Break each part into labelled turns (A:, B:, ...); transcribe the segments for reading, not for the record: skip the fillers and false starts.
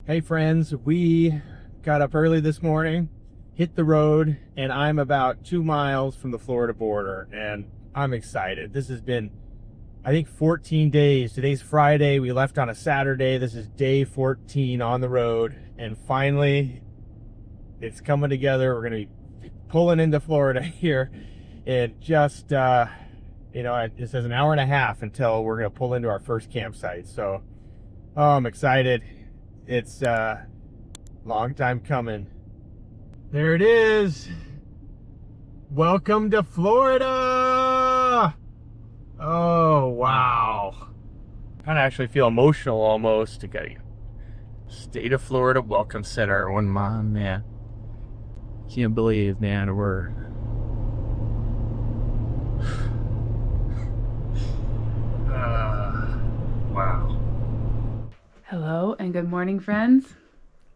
A: Hey friends, we got up early this morning, hit the road, and I'm about 2 miles from the Florida border, and I'm excited. This has been, I think, 14 days. Today's Friday. We left on a Saturday. This is day 14 on the road, and finally, it's coming together. We're going to be pulling into Florida here in just, it says an hour and a half until we're going to pull into our first campsite. So, I'm excited. It's long time coming. There it is. Welcome to Florida. Oh, wow. Kind of actually feel emotional almost to get State of Florida Welcome Center. One mom, man. Can't believe, man, we're wow.
B: Hello and good morning, friends.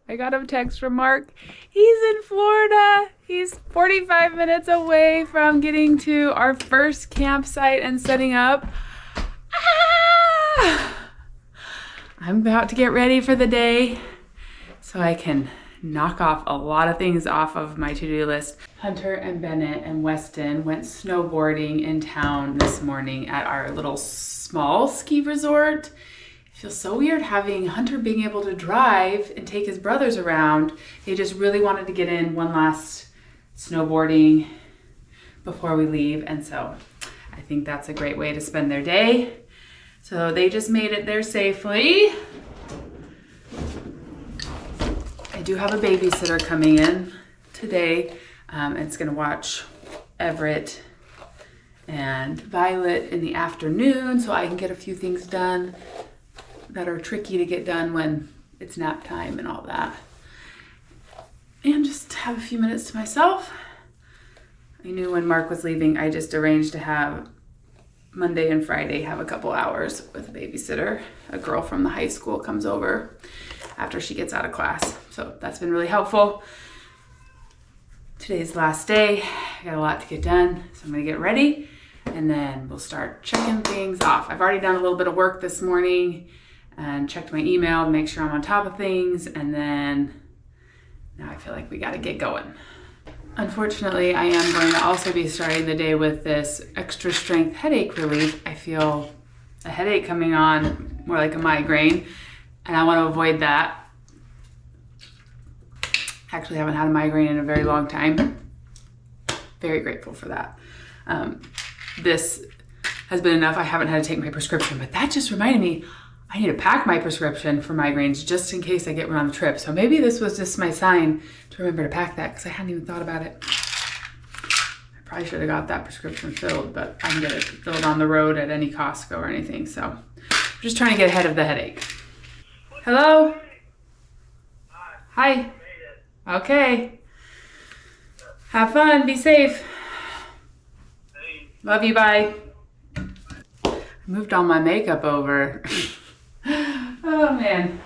B: I got a text from Mark. He's in Florida. He's 45 minutes away from getting to our first campsite and setting up. I'm about to get ready for the day so I can knock off a lot of things off of my to-do list. Hunter and Bennett and Weston went snowboarding in town this morning at our little small ski resort. Feels so weird having Hunter being able to drive and take his brothers around. They just really wanted to get in one last snowboarding before we leave, and so I think that's a great way to spend their day. So they just made it there safely. I do have a babysitter coming in today. It's gonna watch Everett and Violet in the afternoon so I can get a few things done that are tricky to get done when it's nap time and all that. And just have a few minutes to myself. I knew when Mark was leaving, I just arranged to have Monday and Friday have a couple hours with a babysitter. A girl from the high school comes over after she gets out of class. So that's been really helpful. Today's the last day. I got a lot to get done, so I'm gonna get ready and then we'll start checking things off. I've already done a little bit of work this morning and checked my email to make sure I'm on top of things, and then now I feel like we gotta get going. Unfortunately, I am going to also be starting the day with this extra strength headache relief. I feel a headache coming on, more like a migraine, and I want to avoid that. Actually, I haven't had a migraine in a very long time. Very grateful for that. This has been enough. I haven't had to take my prescription, but that just reminded me, I need to pack my prescription for migraines just in case I get one on the trip. So maybe this was just my sign to remember to pack that because I hadn't even thought about it. I probably should have got that prescription filled, but I can get it filled on the road at any Costco or anything. So I'm just trying to get ahead of the headache. Hello? Hi. Okay. Have fun. Be safe. Love you. Bye. I moved all my makeup over. Oh man.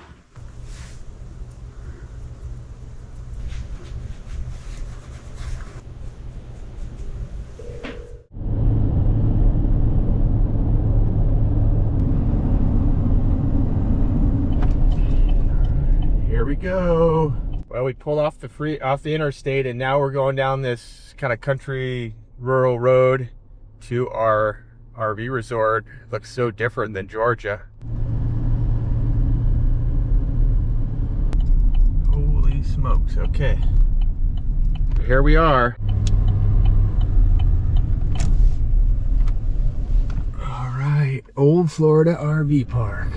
A: Here we go. Well, we pulled off the interstate, and now we're going down this kind of country rural road to our RV resort. It looks so different than Georgia. Holy smokes. Okay. Here we are. All right. Old Florida RV Park.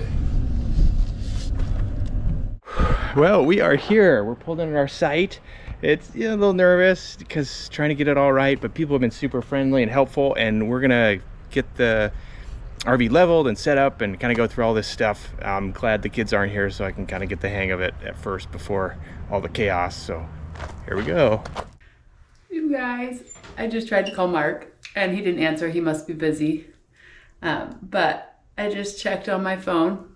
A: Well, we are here. We're pulled in at our site. It's a little nervous because trying to get it all right, but people have been super friendly and helpful, and we're gonna get the RV leveled and set up and kind of go through all this stuff. I'm glad the kids aren't here so I can kind of get the hang of it at first before all the chaos. So here we go.
B: You guys, I just tried to call Mark and he didn't answer. He must be busy. But I just checked on my phone,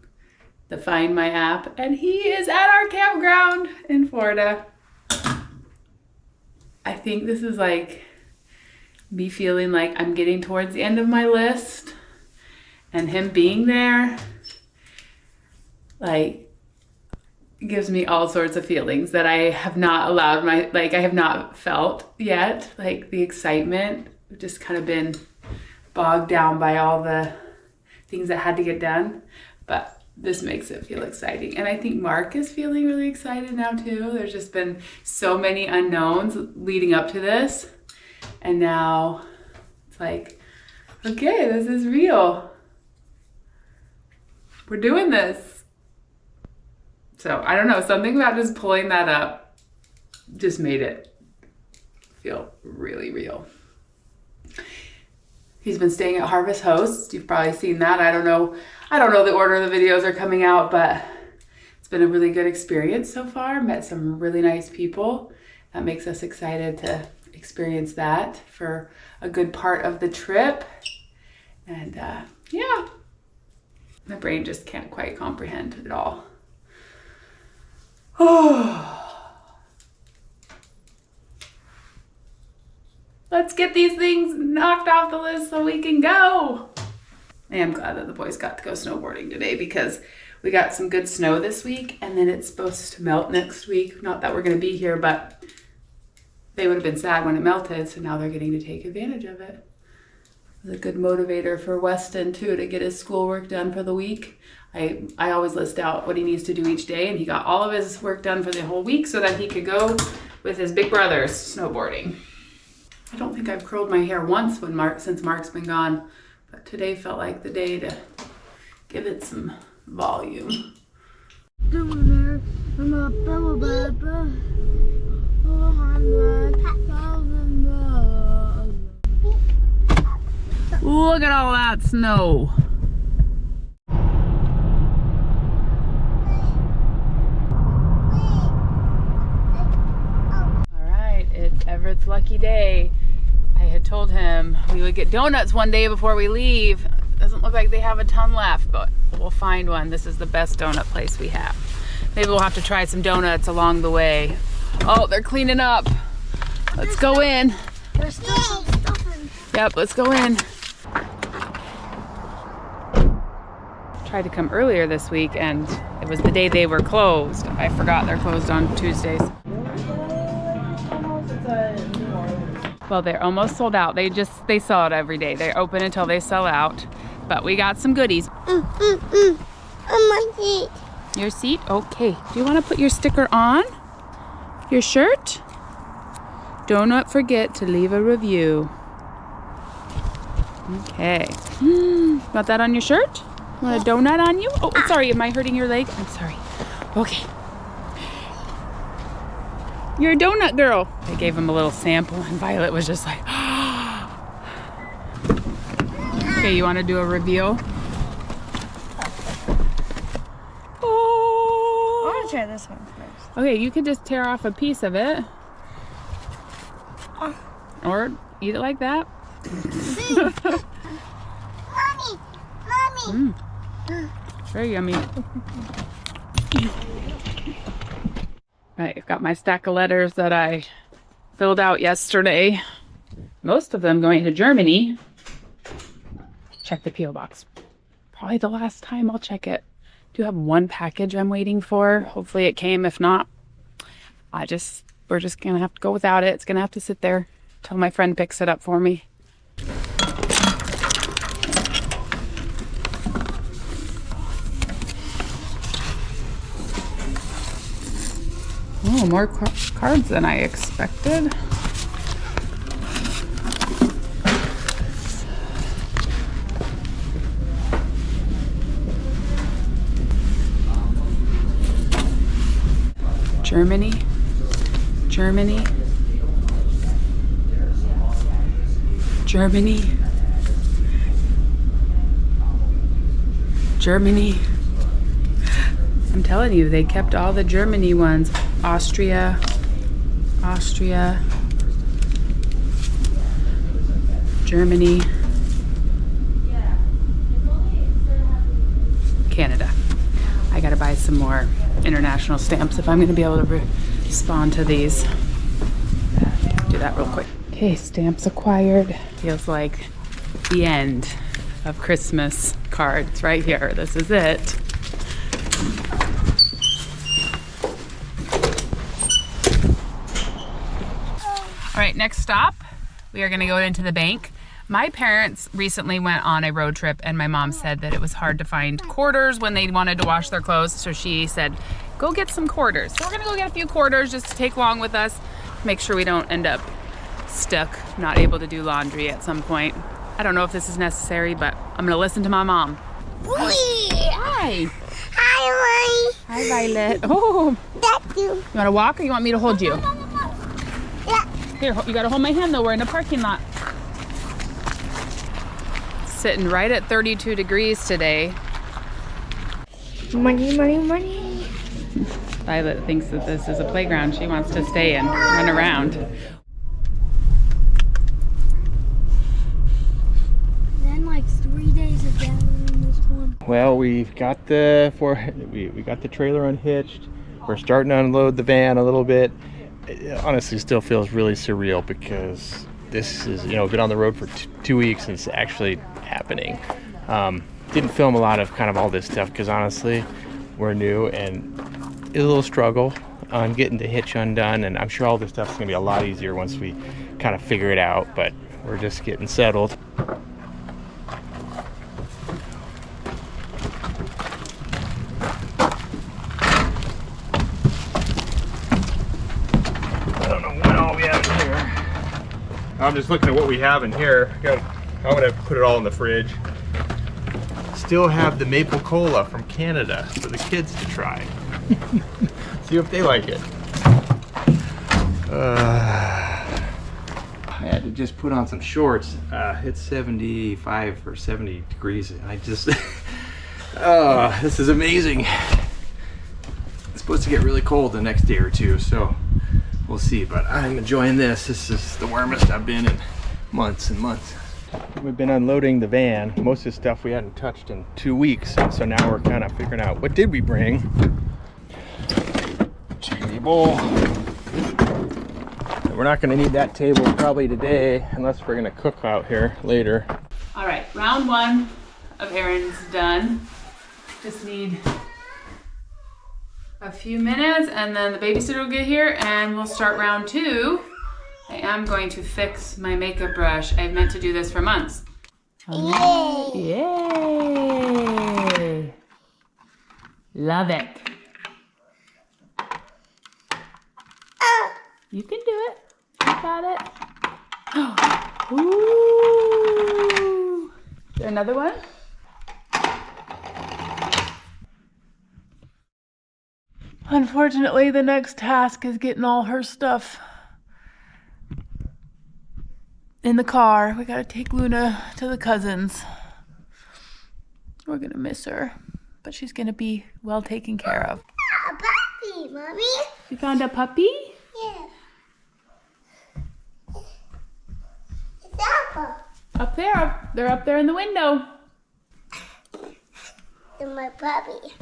B: the Find My app, and he is at our campground in Florida. I think this is like me feeling like I'm getting towards the end of my list and him being there. Like, gives me all sorts of feelings that I have not allowed I have not felt yet. Like the excitement, I've just kind of been bogged down by all the things that had to get done. But this makes it feel exciting. And I think Mark is feeling really excited now too. There's just been so many unknowns leading up to this. And now it's like, okay, this is real. We're doing this. So I don't know, something about just pulling that up just made it feel really real. He's been staying at Harvest Host. You've probably seen that. I don't know the order the videos are coming out, but it's been a really good experience so far. Met some really nice people. That makes us excited to experience that for a good part of the trip. And yeah, my brain just can't quite comprehend it all. Oh, let's get these things knocked off the list so we can go. I am glad that the boys got to go snowboarding today because we got some good snow this week and then it's supposed to melt next week. Not that we're going to be here, but they would have been sad when it melted, so now they're getting to take advantage of it. It was a good motivator for Weston too to get his schoolwork done for the week. I always list out what he needs to do each day, and he got all of his work done for the whole week so that he could go with his big brothers snowboarding. I don't think I've curled my hair once since Mark's been gone, but today felt like the day to give it some volume. Look at all that snow. Everett's lucky day. I had told him we would get donuts one day before we leave. Doesn't look like they have a ton left, but we'll find one. This is the best donut place we have. Maybe we'll have to try some donuts along the way. Oh, they're cleaning up. Let's go in.
C: There's still some stuff in.
B: Yep, let's go in. Tried to come earlier this week and it was the day they were closed. I forgot they're closed on Tuesdays. Well, they're almost sold out. They sell it every day. They're open until they sell out. But we got some goodies.
C: On my seat.
B: Your seat? Okay. Do you want to put your sticker on? Your shirt? Do not forget to leave a review. Okay. Got that on your shirt? Want a donut on you? Oh, sorry. Am I hurting your leg? I'm sorry. Okay. You're a donut girl. I gave him a little sample and Violet was just like, okay, you want to do a reveal? Oh.
C: I want to try this one first.
B: Okay, you can just tear off a piece of it. Or eat it like that.
C: Mommy.
B: Very yummy. Right, I've got my stack of letters that I filled out yesterday. Most of them going to Germany. Check the P.O. box. Probably the last time I'll check it. Do have one package I'm waiting for. Hopefully it came. If not, we're just gonna have to go without it. It's gonna have to sit there till my friend picks it up for me. Oh, more cards than I expected. Germany, Germany, Germany, Germany. I'm telling you, they kept all the Germany ones. Austria, Austria, Germany, Canada. I gotta buy some more international stamps if I'm gonna be able to respond to these. Do that real quick. Okay, stamps acquired. Feels like the end of Christmas cards right here. This is it. right, next stop, we are gonna go into the bank. My parents recently went on a road trip and my mom said that it was hard to find quarters when they wanted to wash their clothes. So she said, go get some quarters. So we're gonna go get a few quarters just to take along with us. Make sure we don't end up stuck, not able to do laundry at some point. I don't know if this is necessary, but I'm gonna listen to my mom. Hi.
C: Hi,
B: Hi, Violet. Oh,
C: That's you.
B: you wanna walk or you want me to hold you?
C: Yeah.
B: Here, you gotta hold my hand though, we're in a parking lot. Sitting right at 32 degrees today.
C: Money, money, money.
B: Violet thinks that this is a playground. She wants to stay and run around.
C: Then like 3 days of gathering this one.
A: Well, we got the trailer unhitched. We're starting to unload the van a little bit. It honestly still feels really surreal because this is, you know, been on the road for 2 weeks and it's actually happening. Didn't film a lot of kind of all this stuff because honestly we're new and it's a little struggle on getting the hitch undone, and I'm sure all this stuff's gonna be a lot easier once we kind of figure it out, but we're just getting settled. I don't know what all we have in here. I'm just looking at what we have in here. I'm gonna put it all in the fridge. Still have the maple cola from Canada for the kids to try. See if they like it. I had to just put on some shorts. It's 75 or 70 degrees. I just, this is amazing. It's supposed to get really cold the next day or two, so we'll see. But I'm enjoying this. This is the warmest I've been in months and months. We've been unloading the van. Most of the stuff we hadn't touched in 2 weeks, so now we're kind of figuring out what did we bring. Table. We're not going to need that table probably today unless we're going to cook out here later.
B: All right, round one of errands done. Just need a few minutes and then the babysitter will get here and we'll start round two. I am going to fix my makeup brush. I've meant to do this for months.
C: Yay!
B: Yay! Love it. You can do it. You got it. Ooh. Is there another one? Unfortunately, the next task is getting all her stuff in the car. We gotta take Luna to the cousins. We're gonna miss her, but she's gonna be well taken care of.
C: A puppy, Mommy.
B: You found a puppy?
C: Yeah. It's Apple.
B: Up there. They're up there in the window.
C: And my puppy.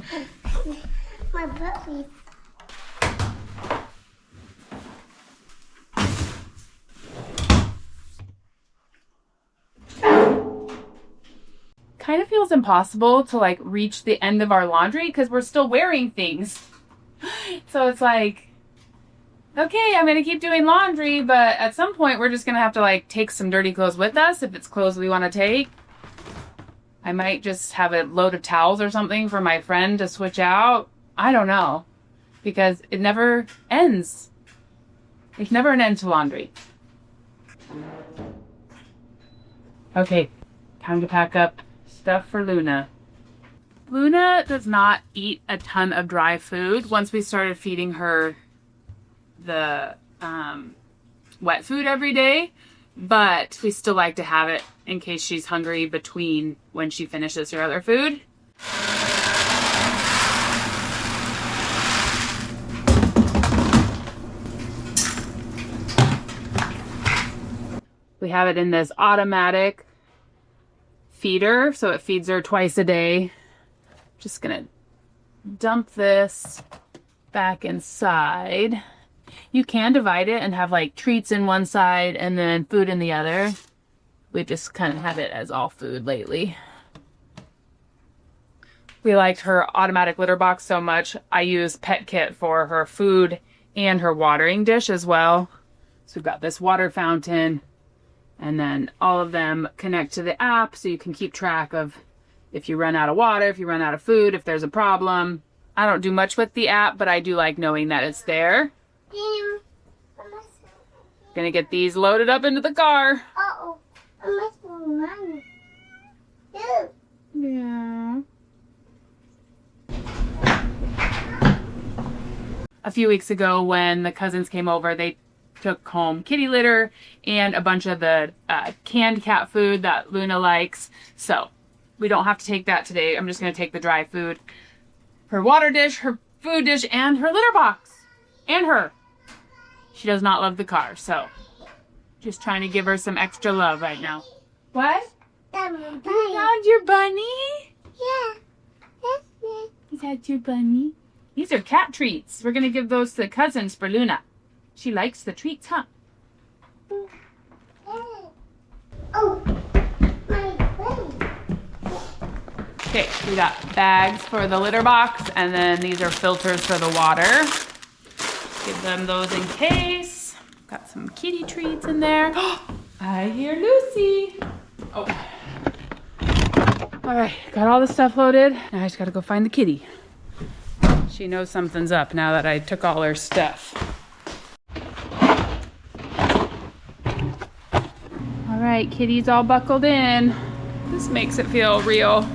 C: My puppy.
B: Kind of feels impossible to like reach the end of our laundry because we're still wearing things. So it's like, okay, I'm gonna keep doing laundry, but at some point we're just gonna have to like take some dirty clothes with us if it's clothes we want to take. I might just have a load of towels or something for my friend to switch out. I don't know, because it never ends. There's never an end to laundry. Okay, time to pack up stuff for Luna. Luna does not eat a ton of dry food. Once we started feeding her the wet food every day, but we still like to have it in case she's hungry between when she finishes her other food. We have it in this automatic feeder, so it feeds her twice a day. Just gonna dump this back inside. You can divide it and have like treats in one side and then food in the other. We just kind of have it as all food lately. We liked her automatic litter box so much, I use Pet Kit for her food and her watering dish as well. So we've got this water fountain, and then all of them connect to the app so you can keep track of if you run out of water, if you run out of food, if there's a problem. I don't do much with the app, but I do like knowing that it's there. Gonna get these loaded up into the car.
C: Uh-oh. I must run.
B: Yeah. A few weeks ago when the cousins came over, they took home kitty litter and a bunch of the canned cat food that Luna likes. So we don't have to take that today. I'm just going to take the dry food, her water dish, her food dish, and her litter box. And her. She does not love the car, so just trying to give her some extra love right now. What? You found your bunny?
C: Yeah. That's it.
B: Is that your bunny? These are cat treats. We're going to give those to the cousins for Luna. She likes the treats, huh?
C: Oh, my brain.
B: Okay, we got bags for the litter box, and then these are filters for the water. Give them those in case. Got some kitty treats in there. I hear Lucy. Oh. All right, got all the stuff loaded. Now I just gotta go find the kitty. She knows something's up now that I took all her stuff. All right, kitty's all buckled in. This makes it feel real.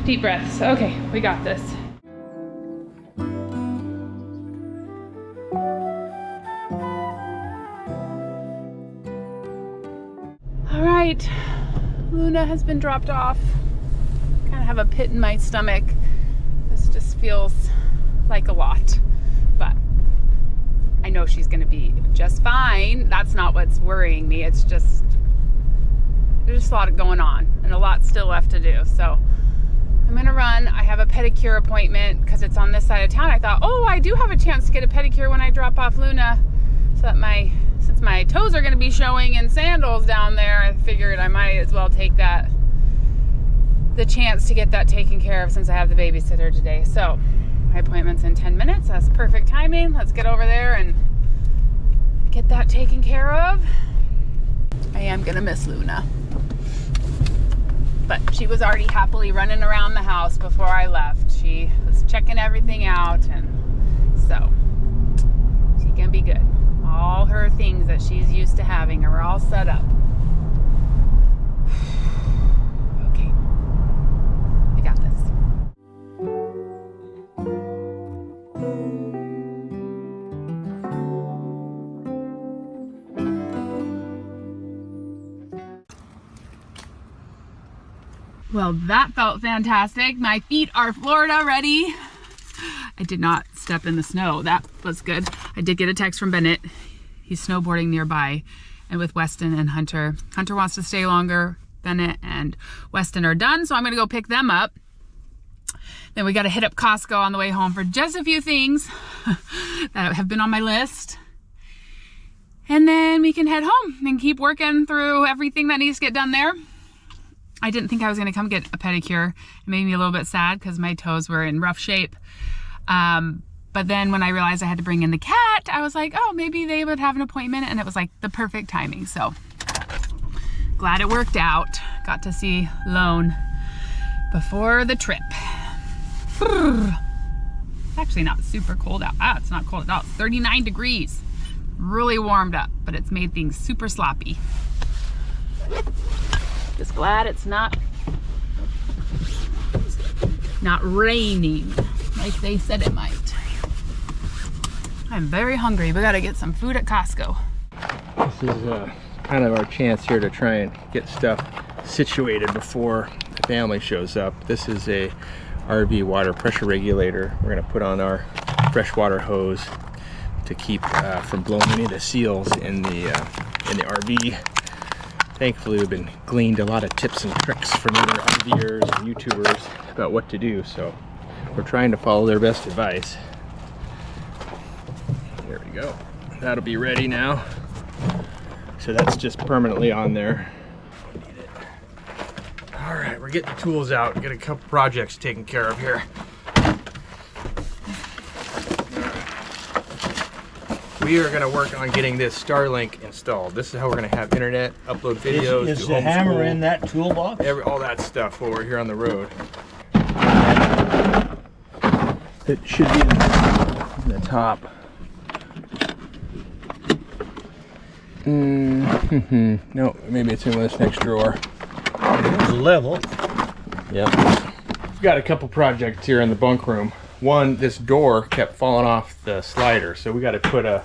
B: Deep breaths. Okay, we got this. All right, Luna has been dropped off. Kind of have a pit in my stomach. This just feels like a lot, but I know she's gonna be just fine. That's not what's worrying me. It's just, there's just a lot going on and a lot still left to do. So I'm gonna run. I have a pedicure appointment because it's on this side of town. I thought, oh, I do have a chance to get a pedicure when I drop off Luna, so that since my toes are gonna be showing in sandals down there, I figured I might as well take the chance to get that taken care of since I have the babysitter today. So my appointment's in 10 minutes. That's perfect timing. Let's get over there and get that taken care of. I am gonna miss Luna, but she was already happily running around the house before I left. She was checking everything out, and so she can be good. All her things that she's used to having are all set up. Okay, I got this. Well, that felt fantastic. My feet are Florida ready. I did not step in the snow. That was good. I did get a text from Bennett. He's snowboarding nearby, and with Weston and Hunter. Hunter wants to stay longer. Bennett and Weston are done, so I'm gonna go pick them up. Then we gotta hit up Costco on the way home for just a few things that have been on my list. And then we can head home and keep working through everything that needs to get done there. I didn't think I was gonna come get a pedicure. It made me a little bit sad because my toes were in rough shape. But then when I realized I had to bring in the cat, I was like, oh, maybe they would have an appointment, and it was like the perfect timing. So glad it worked out. Got to see Lone before the trip. It's actually not super cold out. Ah, it's not cold at all. It's 39 degrees. Really warmed up, but it's made things super sloppy. Just glad it's not raining like they said it might. I'm very hungry. We gotta get some food at Costco.
A: This is kind of our chance here to try and get stuff situated before the family shows up. This is a RV water pressure regulator. We're gonna put on our freshwater hose to keep from blowing any of the seals in the RV. Thankfully, we've been gleaned a lot of tips and tricks from other RVers and YouTubers about what to do, so we're trying to follow their best advice. There we go. That'll be ready now. So that's just permanently on there. All right, we're getting the tools out. Get a couple projects taken care of here. We are gonna work on getting this Starlink installed. This is how we're gonna have internet, upload videos,
D: Is
A: do
D: the hammer
A: homeschool,
D: in that toolbox?
A: all that stuff while we're here on the road.
D: It should be in the top.
A: No, maybe it's in this next drawer.
D: It's level.
A: Yep. We've got a couple projects here in the bunk room. One, this door kept falling off the slider, so we got to put a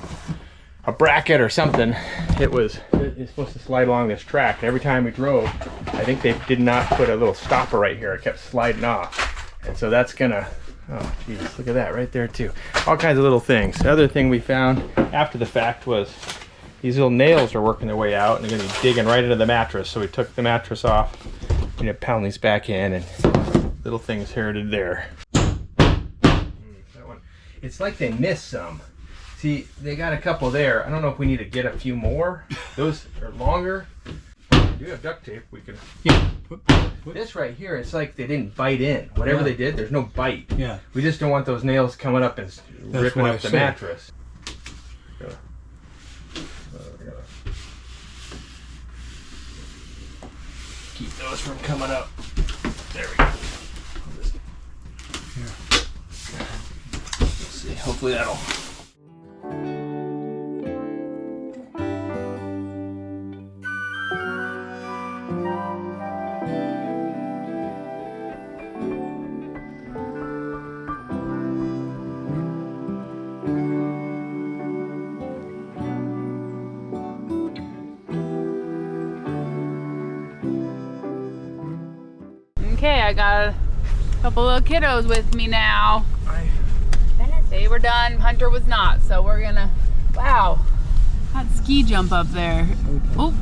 A: bracket or something. It's supposed to slide along this track, and every time we drove, I think they did not put a little stopper right here. It kept sliding off, and so that's gonna. Oh, geez, look at that right there too. All kinds of little things. The other thing we found after the fact was these little nails are working their way out, and they're gonna be digging right into the mattress. So we took the mattress off, and pound these back in, and little things inherited there. That one. It's like they missed some. See, they got a couple there. I don't know if we need to get a few more. Those are longer. We do have duct tape. We can.
D: Yeah.
A: This right here, it's like they didn't bite in. Whatever they did, there's no bite.
D: Yeah.
A: We just don't want those nails coming up and ripping
D: what
A: up
D: I
A: the
D: said.
A: mattress. Keep those from coming up. There we go. Let's see. Hopefully that'll.
B: Okay, I got a couple little kiddos with me now. They were done, Hunter was not, so we're gonna, wow, that ski jump up there. Oh,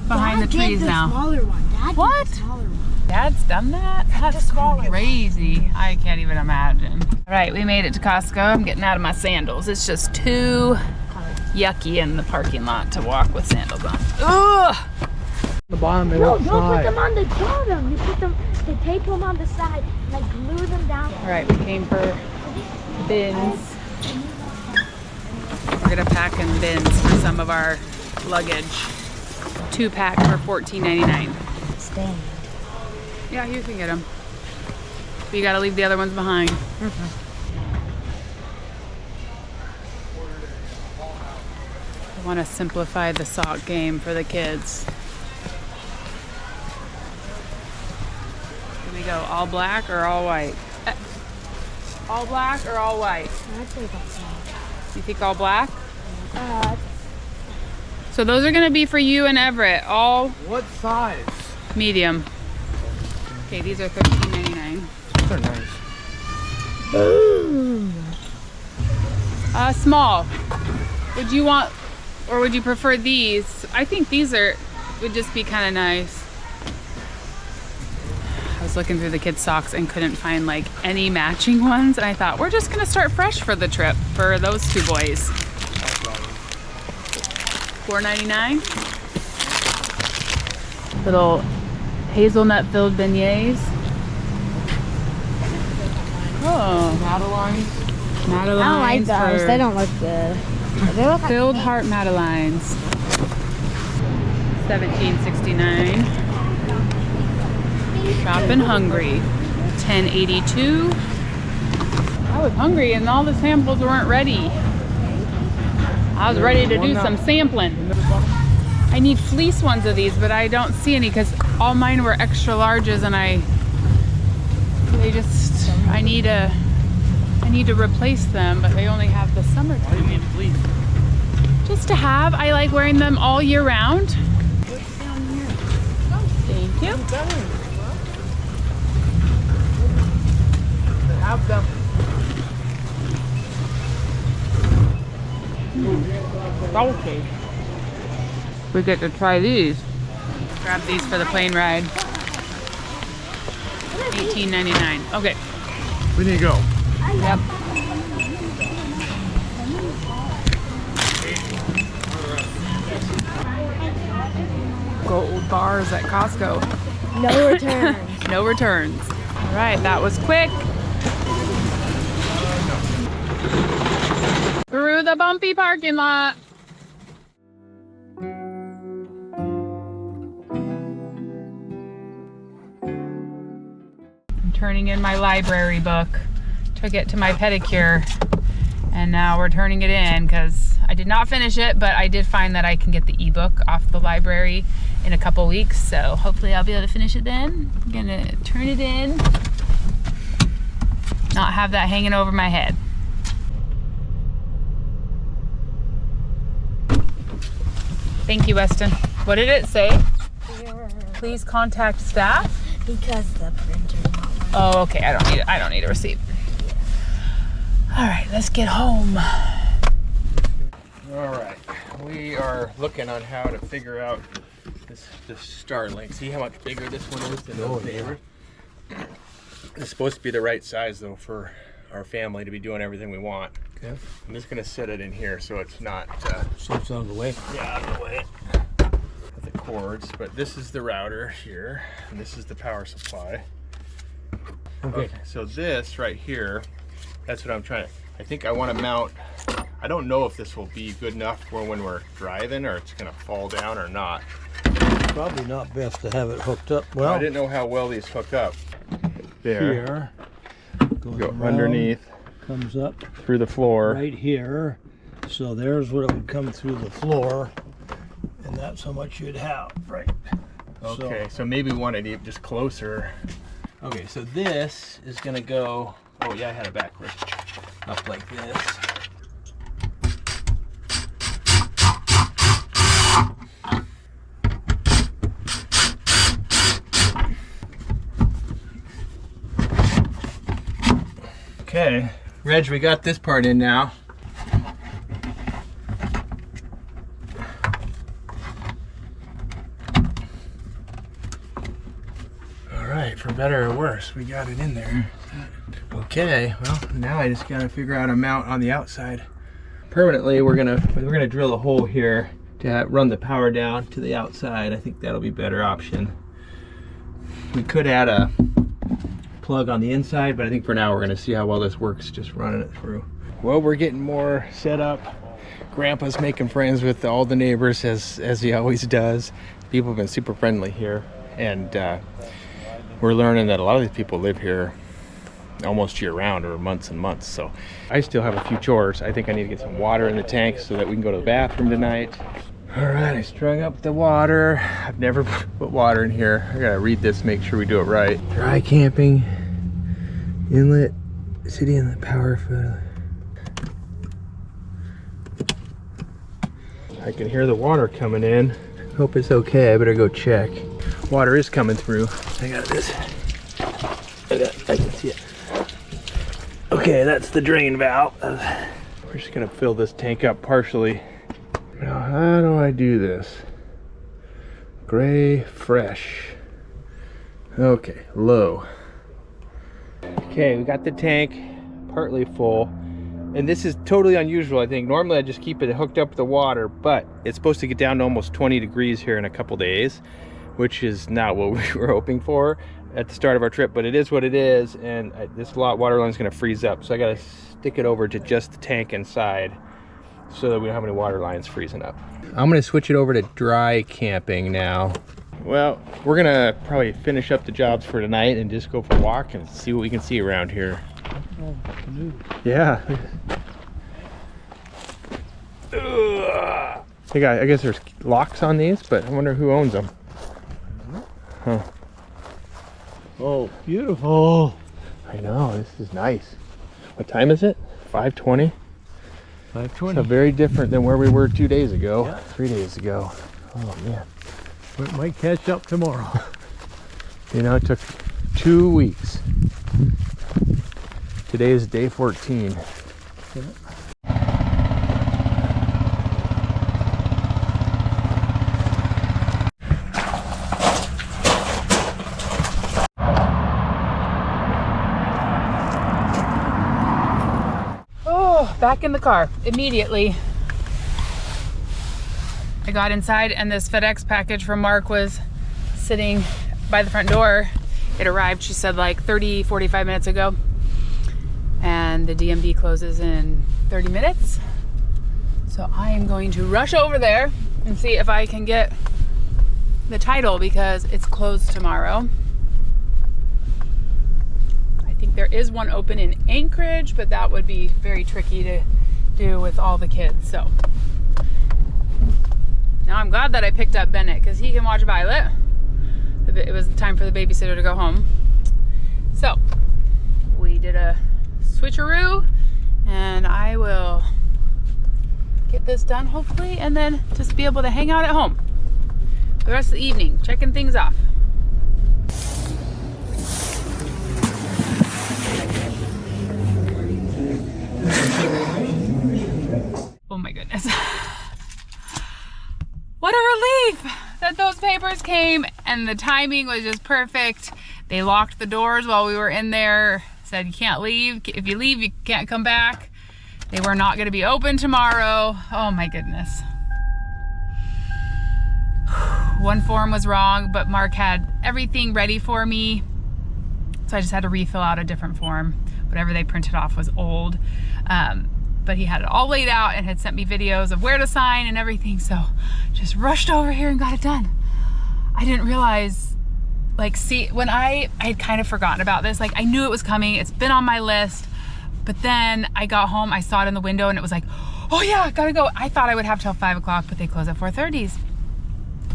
B: behind the trees now.
C: Smaller one. Dad
B: What?
C: Did the smaller one.
B: Dad's done that? That's
C: smaller.
B: crazy. I can't even imagine. All right, we made it to Costco. I'm getting out of my sandals. It's just too yucky in the parking lot to walk with sandals on. Ugh!
D: The bottom and
C: No, don't put them on the bottom. You put them, they tape them on the side, like glue them down.
B: All right, we came for bins. We're gonna pack in bins for some of our luggage. 2-pack for $14.99.
C: Stand.
B: Yeah, you can get them. But you gotta leave the other ones behind. I want to simplify the sock game for the kids. Do we go all black or all white? All black or all white?
C: I think that's
B: You think all black? So those are gonna be for you and Everett, all
A: What size?
B: medium. Okay, these are $13.99.
A: They're nice.
B: Small. Would you want, or would you prefer these? I think these would just be kind of nice. I was looking through the kids' socks and couldn't find like any matching ones, and I thought we're just gonna start fresh for the trip for those two boys. $4.99. Little hazelnut-filled beignets. Oh, Madelines.
C: I don't like those. They don't look good. They look
B: Filled heart Madelines. $17.69. Shopping hungry. $10.82. I was hungry and all the samples weren't ready. I was ready to do some sampling. I need fleece ones of these, but I don't see any because all mine were extra larges, and I need to replace them, but they only have the summertime. Just to have. I like wearing them all year round. Thank you.
A: Have them.
B: Salty. We get to try these. Grab these for the plane ride. $18.99. Okay.
A: We need to go.
B: Yep. Gold bars at Costco.
C: no returns.
B: No returns. All right, that was quick. Through the bumpy parking lot. I'm turning in my library book. Took it to my pedicure, and now we're turning it in because I did not finish it, but I did find that I can get the ebook off the library in a couple weeks, so hopefully I'll be able to finish it then. I'm gonna turn it in, not have that hanging over my head. Thank you, Weston. What did it say? Please contact staff?
C: Because the printer's not working.
B: Oh, okay, I don't need a receipt. All right, let's get home.
A: All right, we are looking on how to figure out this Starlink. See how much bigger this one is than those neighbors? It's supposed to be the right size though for our family to be doing everything we want.
D: Okay.
A: I'm just gonna set it in here so it's not
D: So it's out of the way.
A: yeah, out of the way. With the cords, but this is the router here, and this is the power supply. Okay, so this right here, that's what I'm trying to, I think I want to mount, I don't know if this will be good enough for when we're driving or it's going to fall down or not.
E: Probably not best to have it hooked up.
A: I
E: Well,
A: didn't know how well these hook up. There,
E: here, goes
A: go
E: around,
A: underneath,
E: comes up
A: through the floor.
E: right here. So there's what it would come through the floor, and that's how much you'd have, right?
A: Okay, so maybe we want it just closer. Okay, so this is going to go, oh yeah, I had it backwards, up like this. Okay, Reg, we got this part in now. All right, for better or worse, we got it in there. Okay, well, now I just gotta figure out a mount on the outside. Permanently, we're gonna drill a hole here to run the power down to the outside. I think that'll be a better option. We could add a plug on the inside, but I think for now we're gonna see how well this works, just running it through. Well, we're getting more set up. Grandpa's making friends with all the neighbors as he always does. People have been super friendly here, and we're learning that a lot of these people live here almost year round or months and months. So I still have a few chores. I think I need to get some water in the tank so that we can go to the bathroom tonight. All right, I strung up the water. I've never put water in here. I gotta read this, make sure we do it right. Dry camping, inlet, city inlet power foot. I can hear the water coming in. Hope it's okay, I better go check. Water is coming through. I got this. I can see it. Okay, that's the drain valve. We're just gonna fill this tank up partially. Now, how do I do this? Gray, fresh. Okay, low. Okay, we got the tank partly full. And this is totally unusual, I think. Normally I just keep it hooked up with the water, but it's supposed to get down to almost 20 degrees here in a couple days, which is not what we were hoping for at the start of our trip, but it is what it is, and this water line is going to freeze up, so I got to stick it over to just the tank inside so that we don't have any water lines freezing up. I'm going to switch it over to dry camping now. Well, we're going to probably finish up the jobs for tonight and just go for a walk and see what we can see around here. Yeah. I guess there's locks on these, but I wonder who owns them. Huh.
E: Oh, beautiful.
A: I know, this is nice. What time is it? 5:20?
E: 5:20.
A: So very different than where we were 2 days ago, 3 days ago. Oh man.
E: We might catch up tomorrow.
A: You know, it took 2 weeks. Today is day 14.
E: Yeah.
B: Back in the car immediately. I got inside and this FedEx package from Mark was sitting by the front door. It arrived, she said, like 45 minutes ago. And the DMV closes in 30 minutes. So I am going to rush over there and see if I can get the title because it's closed tomorrow. I think there is one open in Anchorage, but that would be very tricky to do with all the kids. So now I'm glad that I picked up Bennett because he can watch Violet. It was time for the babysitter to go home. So we did a switcheroo and I will get this done hopefully and then just be able to hang out at home for the rest of the evening, checking things off. Oh my goodness. What a relief that those papers came and the timing was just perfect. They locked the doors while we were in there, said you can't leave. If you leave, you can't come back. They were not going to be open tomorrow. Oh my goodness. One form was wrong, but Mark had everything ready for me. So I just had to refill out a different form. Whatever they printed off was old. But he had it all laid out and had sent me videos of where to sign and everything. So just rushed over here and got it done. I didn't realize, like, see, when I had kind of forgotten about this, like I knew it was coming. It's been on my list. But then I got home, I saw it in the window and it was like, oh yeah, gotta go. I thought I would have till 5 o'clock, but they close at 4:30.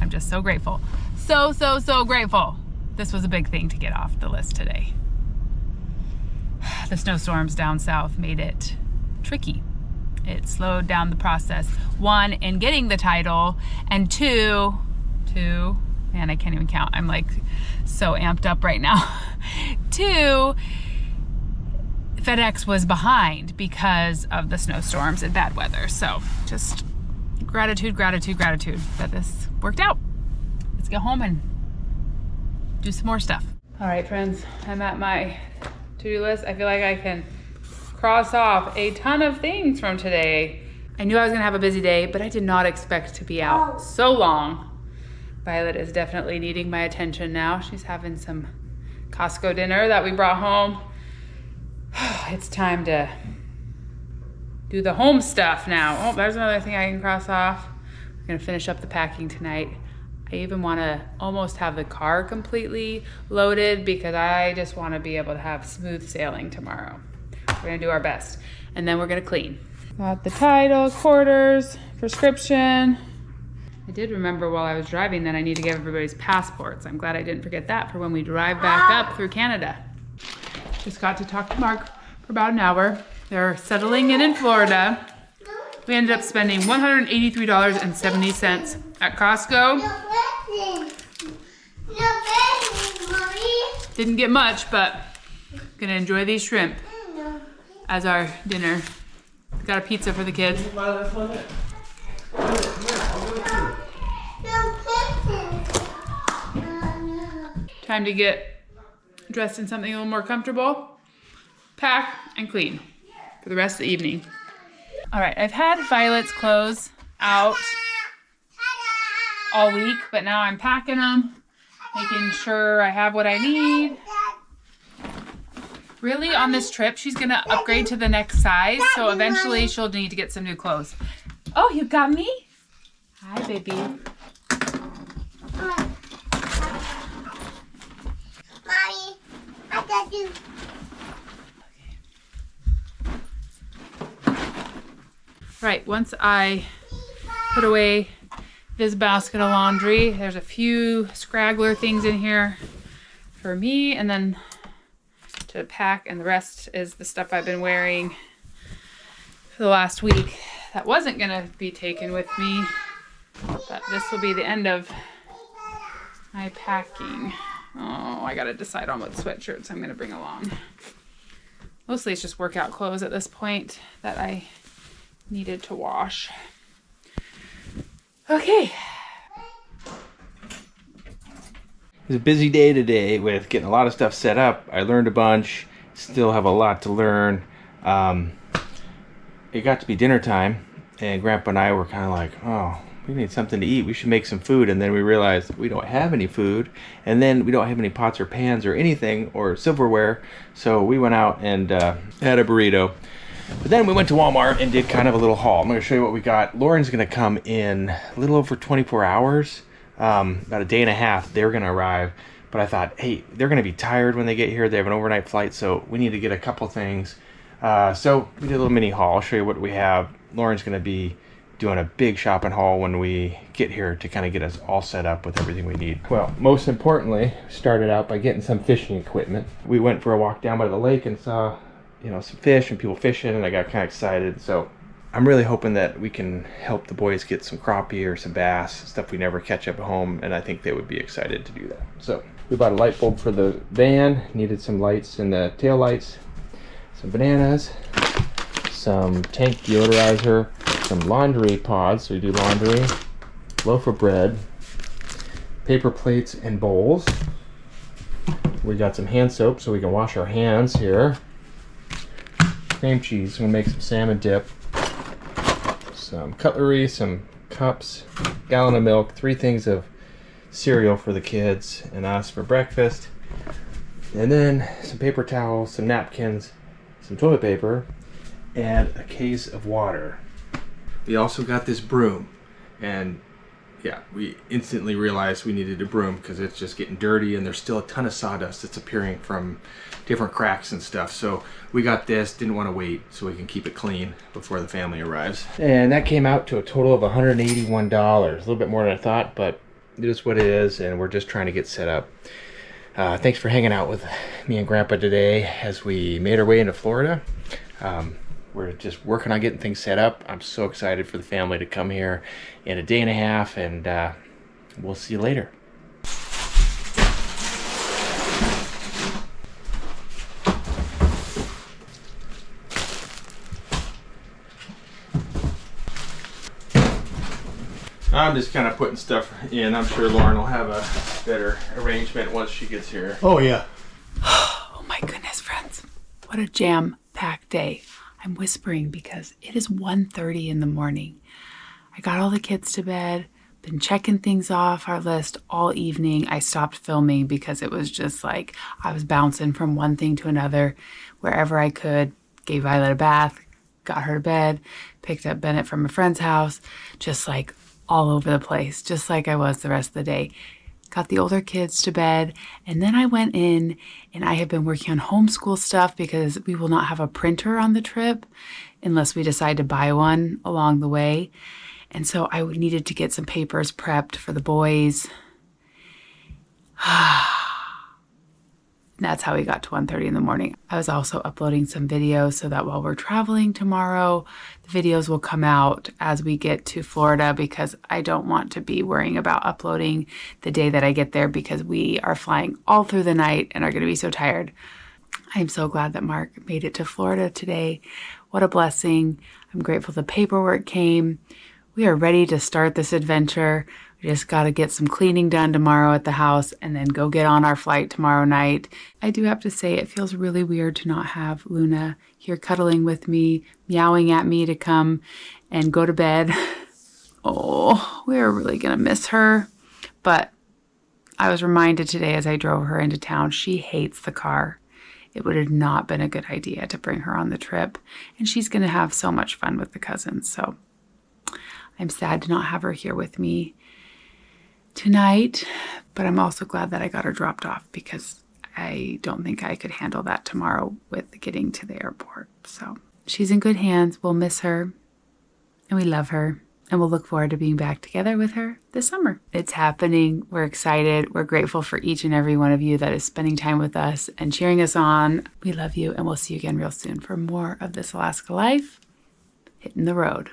B: I'm just so grateful. So grateful. This was a big thing to get off the list today. The snowstorms down south made it tricky. It slowed down the process. One, in getting the title, and two, man, I can't even count. I'm like so amped up right now. Two, FedEx was behind because of the snowstorms and bad weather. So just gratitude that this worked out. Let's get home and do some more stuff. All right, friends, I'm at my to-do list. I feel like I can cross off a ton of things from today. I knew I was gonna have a busy day, but I did not expect to be out so long. Violet is definitely needing my attention now. She's having some Costco dinner that we brought home. It's time to do the home stuff now. Oh, there's another thing I can cross off. We're gonna finish up the packing tonight. I even wanna almost have the car completely loaded because I just wanna be able to have smooth sailing tomorrow. We're gonna do our best. And then we're gonna clean. Got the title, quarters, prescription. I did remember while I was driving that I need to give everybody's passports. I'm glad I didn't forget that for when we drive back up through Canada. Just got to talk to Mark for about an hour. They're settling in Florida. We ended up spending $183.70 at Costco. Didn't get much, but gonna enjoy these shrimp as our dinner. Got a pizza for the kids. Time to get dressed in something a little more comfortable, pack, and clean for the rest of the evening. All right, I've had Violet's clothes out all week, but now I'm packing them, making sure I have what I need. Really, on this trip, she's gonna upgrade to the next size, so eventually she'll need to get some new clothes. Oh, you got me? Hi, baby.
C: Mommy, I got you.
B: Right, once I put away this basket of laundry, there's a few scraggler things in here for me, and then to pack, and the rest is the stuff I've been wearing for the last week that wasn't gonna be taken with me, but this will be the end of my packing. Oh, I gotta decide on what sweatshirts I'm gonna bring along. Mostly it's just workout clothes at this point that I needed to wash. Okay.
D: It was a busy day today with getting a lot of stuff set up. I learned a bunch, still have a lot to learn. It got to be dinner time, and Grandpa and I were kind of like, oh, we need something to eat. We should make some food. And then we realized we don't have any food, and then we don't have any pots or pans or anything or silverware. So we went out and had a burrito. But then we went to Walmart and did kind of a little haul. I'm going to show you what we got. Lauren's going to come in a little over 24 hours, about a day and a half. They're going to arrive. But I thought, hey, they're going to be tired when they get here. They have an overnight flight, so we need to get a couple things. So we did a little mini haul. I'll show you what we have. Lauren's going to be doing a big shopping haul when we get here to kind of get us all set up with everything we need. Well, most importantly, started out by getting some fishing equipment. We went for a walk down by the lake and saw, you know, some fish and people fishing, and I got kind of excited. So I'm really hoping that we can help the boys get some crappie or some bass, stuff we never catch up at home, and I think they would be excited to do that. So we bought a light bulb for the van, needed some lights in the tail lights, some bananas, some tank deodorizer, some laundry pods, so we do laundry, loaf of bread, paper plates and bowls. We got some hand soap so we can wash our hands here. Cream cheese, I'm gonna make some salmon dip. Some cutlery, some cups, gallon of milk, 3 things of cereal for the kids and us for breakfast. And then some paper towels, some napkins, some toilet paper, and a case of water. We also got this broom, and yeah, we instantly realized we needed a broom because it's just getting dirty and there's still a ton of sawdust that's appearing from different cracks and stuff. So we got this, didn't want to wait so we can keep it clean before the family arrives. And that came out to a total of $181. A little bit more than I thought, but it is what it is, and we're just trying to get set up. Thanks for hanging out with me and Grandpa today as we made our way into Florida. We're just working on getting things set up. I'm so excited for the family to come here in a day and a half, and we'll see you later. I'm just kind of putting stuff in. I'm sure Lauren will have a better arrangement once she gets here.
E: Oh, yeah.
B: Oh my goodness, friends. What a jam-packed day. I'm whispering because it is 1:30 in the morning. I got all the kids to bed, been checking things off our list all evening. I stopped filming because it was just like I was bouncing from one thing to another wherever I could. Gave Violet a bath, got her to bed, picked up Bennett from a friend's house, just like all over the place, just like I was the rest of the day. Got the older kids to bed, and then I went in and I have been working on homeschool stuff because we will not have a printer on the trip unless we decide to buy one along the way. And so I needed to get some papers prepped for the boys. That's how we got to 1:30 in the morning. I was also uploading some videos so that while we're traveling tomorrow, the videos will come out as we get to Florida, because I don't want to be worrying about uploading the day that I get there because we are flying all through the night and are going to be so tired. I'm so glad that Mark made it to Florida today. What a blessing. I'm grateful the paperwork came. We are ready to start this adventure. We just got to get some cleaning done tomorrow at the house and then go get on our flight tomorrow night. I do have to say it feels really weird to not have Luna here cuddling with me, meowing at me to come and go to bed. Oh, we are really going to miss her. But I was reminded today as I drove her into town, she hates the car. It would have not been a good idea to bring her on the trip. And she's going to have so much fun with the cousins. So I'm sad to not have her here with me tonight, but I'm also glad that I got her dropped off because I don't think I could handle that tomorrow with getting to the airport. So she's in good hands. We'll miss her and we love her, and we'll look forward to being back together with her this summer. It's happening. We're excited. We're grateful for each and every one of you that is spending time with us and cheering us on. We love you, and we'll see you again real soon for more of This Alaska Life, hitting the road.